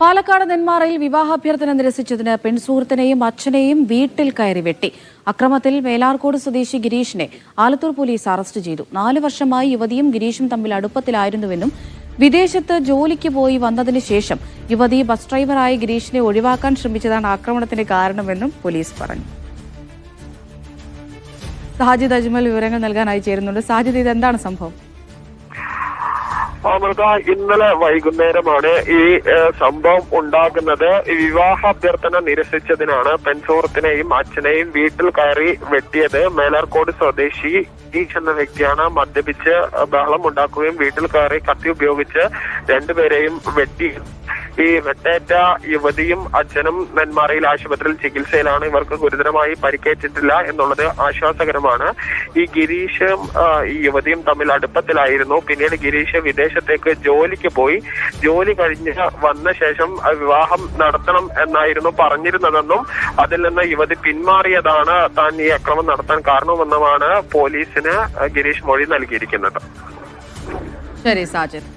പാലക്കാട് നെന്മാറയിൽ വിവാഹാഭ്യർത്ഥന നിരസിച്ചതിന് പെൺസുഹൃത്തിനെയും അച്ഛനെയും വീട്ടിൽ കയറി വെട്ടി. അക്രമത്തിൽ മേലാർക്കോട് സ്വദേശി ഗിരീഷിനെ ആലത്തൂർ പോലീസ് അറസ്റ്റ് ചെയ്തു. 4 വർഷമായി യുവതിയും ഗിരീഷും തമ്മിൽ അടുപ്പത്തിലായിരുന്നുവെന്നും വിദേശത്ത് ജോലിക്ക് പോയി വന്നതിന് ശേഷം യുവതി ബസ് ഡ്രൈവറായ ഗിരീഷിനെ ഒഴിവാക്കാൻ ശ്രമിച്ചതാണ് ആക്രമണത്തിന് കാരണമെന്നും പോലീസ് പറഞ്ഞു. സാജിദ് അജ്മൽ വിവരങ്ങൾ നൽകാനായി ചേരുന്നുണ്ട്. സാജിദ്, ഇതെന്താണ് സംഭവം? അമൃത, ഇന്നലെ വൈകുന്നേരമാണ് ഈ സംഭവം ഉണ്ടാകുന്നത്. വിവാഹാഭ്യർത്ഥന നിരസിച്ചതിനാണ് പെൺസുഹൃത്തിനെയും അച്ഛനെയും വീട്ടിൽ കയറി വെട്ടിയത്. മേലാർക്കോട് സ്വദേശി ഗിരീഷ് എന്ന വ്യക്തിയാണ് മദ്യപിച്ച് ബഹളം ഉണ്ടാക്കുകയും വീട്ടിൽ കയറി കത്തി ഉപയോഗിച്ച് രണ്ടുപേരെയും വെട്ടി. ഈ വെട്ടേറ്റ യുവതിയും അച്ഛനും നെന്മാറയിൽ ആശുപത്രിയിൽ ചികിത്സയിലാണ്. ഇവർക്ക് ഗുരുതരമായി പരിക്കേറ്റിട്ടില്ല എന്നുള്ളത് ആശ്വാസകരമാണ്. ഈ ഗിരീഷും ഈ യുവതിയും തമ്മിൽ അടുപ്പത്തിലായിരുന്നു. പിന്നീട് ഗിരീഷ് വിദേശത്തേക്ക് ജോലിക്ക് പോയി. ജോലി കഴിഞ്ഞ് വന്ന ശേഷം വിവാഹം നടത്തണം എന്നായിരുന്നു പറഞ്ഞിരുന്നതെന്നും അതിൽ നിന്ന് യുവതി പിന്മാറിയതാണ് താൻ ഈ അക്രമം നടത്താൻ കാരണമെന്നുമാണ് പോലീസിന് ഗിരീഷ് മൊഴി നൽകിയിരിക്കുന്നത്. ശരി സാജിദ്.